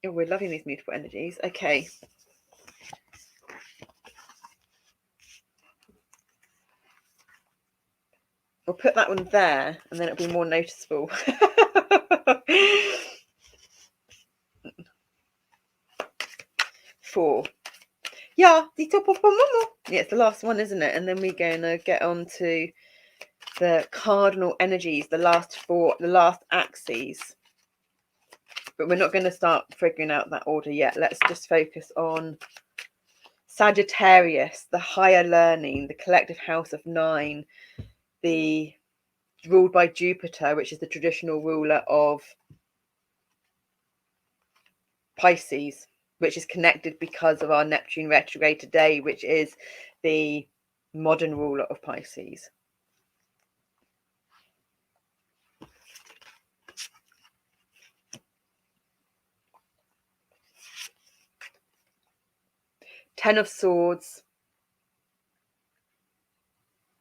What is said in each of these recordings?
Oh, we're loving these mutable energies. Okay. We'll put that one there, and then it'll be more noticeable. 4. Yeah, the top of mama. Yeah, it's the last one, isn't it? And then we're going to get on to the cardinal energies, the last 4, the last axes. But we're not going to start figuring out that order yet. Let's just focus on Sagittarius, the higher learning, the collective house of 9, the ruled by Jupiter, which is the traditional ruler of Pisces, which is connected because of our Neptune retrograde today, which is the modern ruler of Pisces. Ten of Swords.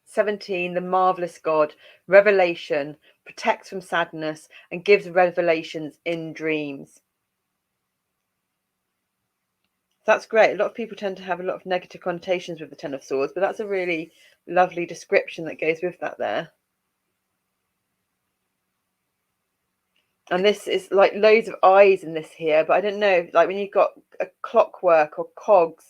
17, the marvelous God, revelation, protects from sadness and gives revelations in dreams. That's great. A lot of people tend to have a lot of negative connotations with the Ten of Swords, but that's a really lovely description that goes with that there. And this is like loads of eyes in this here, but I don't know, like when you've got a clockwork or cogs,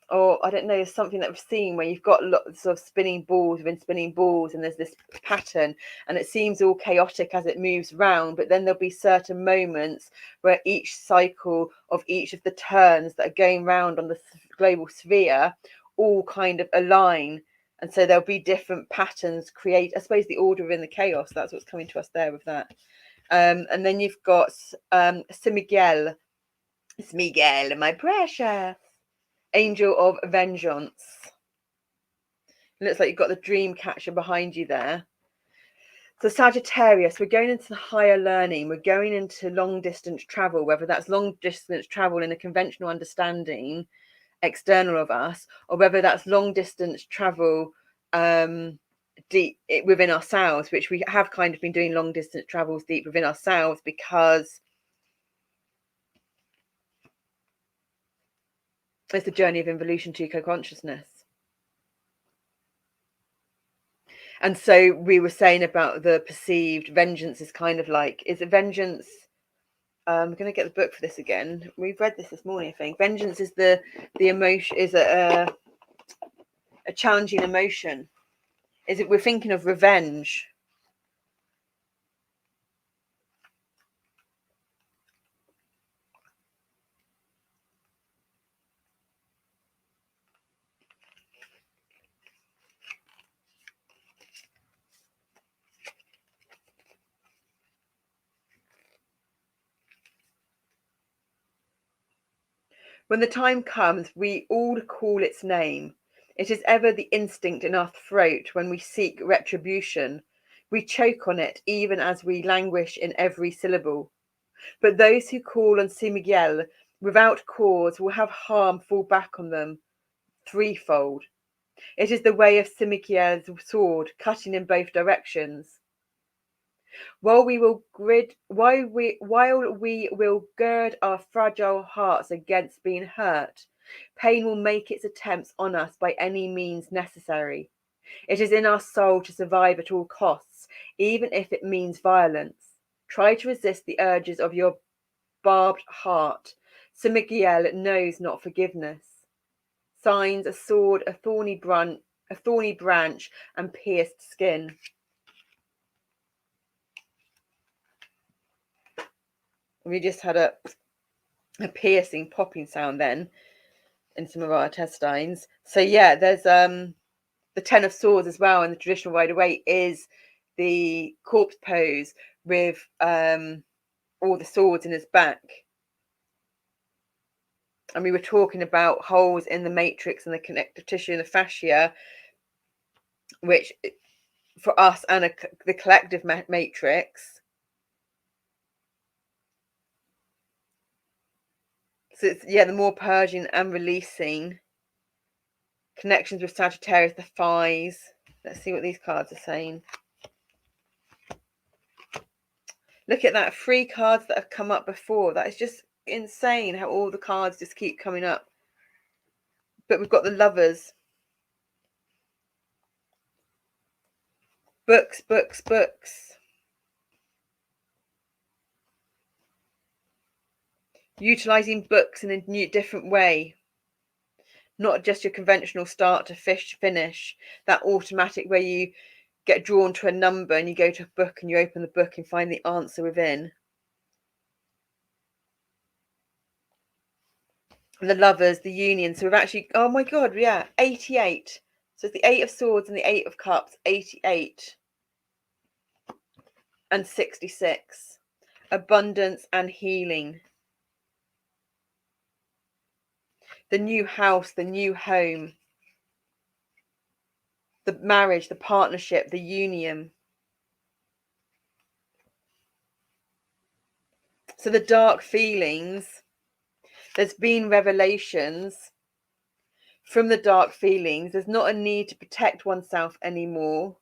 or I don't know, something that we've seen where you've got lots of spinning balls within spinning balls, and there's this pattern, and it seems all chaotic as it moves round, but then there'll be certain moments where each cycle of each of the turns that are going round on the global sphere all kind of align, and so there'll be different patterns create, I suppose, the order within the chaos. That's what's coming to us there with that. And then you've got Miguel, my precious angel of vengeance. It looks like you've got the dream catcher behind you there. So Sagittarius, we're going into the higher learning. We're going into long distance travel, whether that's long distance travel in a conventional understanding, external of us, or whether that's long distance travel deep within ourselves, which we have kind of been doing long distance travels deep within ourselves because it's the journey of involution to co-consciousness. And so we were saying about the perceived vengeance is kind of like, is it vengeance? I'm going to get the book for this again. We've read this morning, I think. Vengeance is the emotion, is a challenging emotion. Is it, we're thinking of revenge. When the time comes, we all call its name. It is ever the instinct in our throat when we seek retribution. We choke on it even as we languish in every syllable. But those who call on Miguel without cause will have harm fall back on them threefold. It is the way of Miguel's sword, cutting in both directions. While we will gird our fragile hearts against being hurt, pain will make its attempts on us by any means necessary. It is in our soul to survive at all costs, even if it means violence. Try to resist the urges of your barbed heart. Miguel knows not forgiveness. Signs a sword, a thorny branch, and pierced skin. We just had a piercing popping sound then in some of our intestines. So yeah, there's the Ten of Swords as well, and the traditional Rider Waite is the corpse pose with all the swords in his back. And we were talking about holes in the matrix and the connective tissue and the fascia, which for us and the collective matrix. So it's, yeah, the more purging and releasing. Connections with Sagittarius, the thighs. Let's see what these cards are saying. Look at that, 3 cards that have come up before. That is just insane how all the cards just keep coming up. But we've got the Lovers. Books, books, books. Utilising books in a new, different way. Not just your conventional start to finish. That automatic where you get drawn to a number and you go to a book and you open the book and find the answer within. The Lovers, the Union. So we've actually, oh my God, yeah, 88. So it's the 8 of Swords and the 8 of Cups, 88. And 66. Abundance and healing. The new house, the new home. The marriage, the partnership, the union. So the dark feelings, there's been revelations from the dark feelings. There's not a need to protect oneself anymore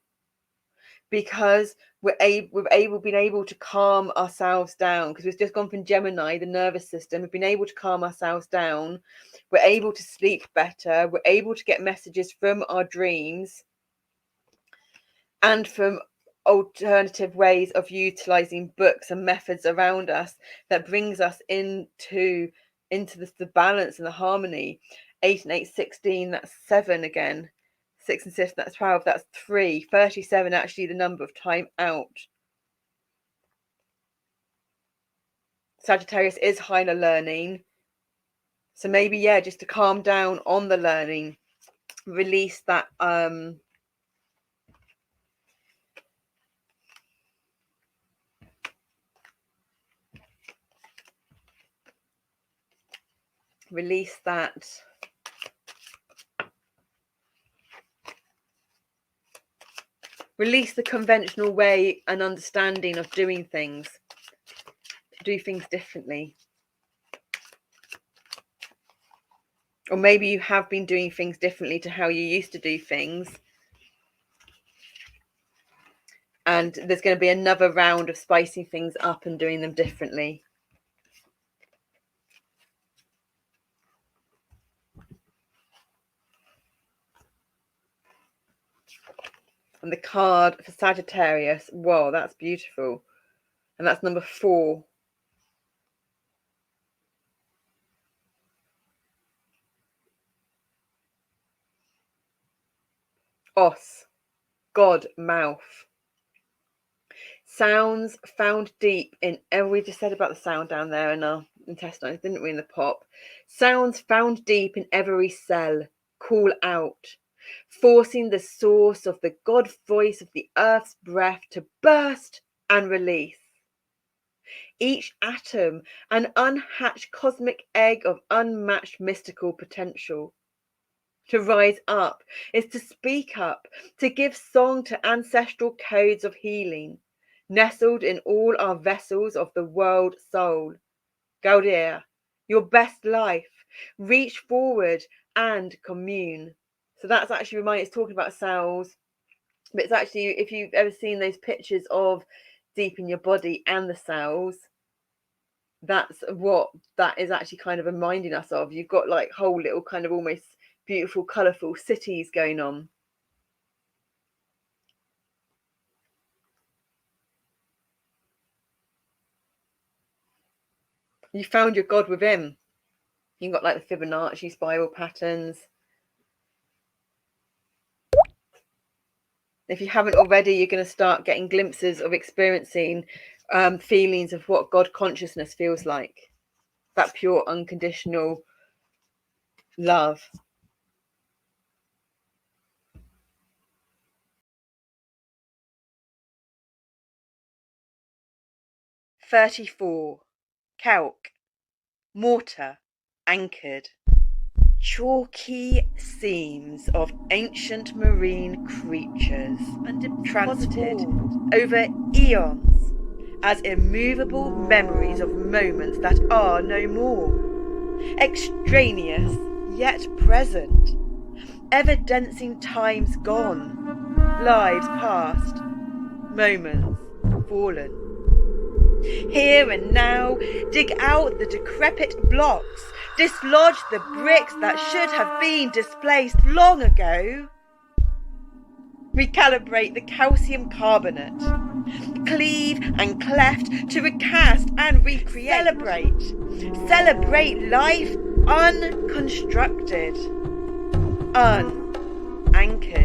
because we've been able to calm ourselves down, because we've just gone from Gemini, the nervous system. We've been able to calm ourselves down. We're able to sleep better. We're able to get messages from our dreams and from alternative ways of utilizing books and methods around us that brings us into the balance and the harmony. 8 and 8, 16, that's 7 again. 6 and 6, that's 12, that's 3. 37, actually the number of time out. Sagittarius is higher learning. So maybe, yeah, just to calm down on the learning, release that release the conventional way and understanding of doing things. Do things differently. Or maybe you have been doing things differently to how you used to do things. And there's going to be another round of spicing things up and doing them differently. And the card for Sagittarius, whoa, that's beautiful. And that's number 4. Os, God, mouth. Sounds found deep in, we just said about the sound down there in our intestines, didn't we, in the pop? Sounds found deep in every cell, call out, forcing the source of the God voice of the earth's breath to burst and release. Each atom, an unhatched cosmic egg of unmatched mystical potential. To rise up is to speak up, to give song to ancestral codes of healing, nestled in all our vessels of the world soul. Gaudir, your best life, reach forward and commune. So that's actually it's talking about cells, but it's actually, if you've ever seen those pictures of deep in your body and the cells, that's what that is actually kind of reminding us of. You've got like whole little kind of almost beautiful, colourful cities going on. You found your God within. You've got like the Fibonacci spiral patterns. If you haven't already, you're going to start getting glimpses of experiencing feelings of what God consciousness feels like. That pure, unconditional love. "34. Calc, mortar, anchored. Chalky seams of ancient marine creatures transited over eons as immovable memories of moments that are no more. Extraneous yet present, evidencing times gone, lives past, moments fallen. Here and now, dig out the decrepit blocks, dislodge the bricks that should have been displaced long ago. Recalibrate the calcium carbonate, cleave and cleft to recast and recreate. Celebrate life unconstructed, unanchored.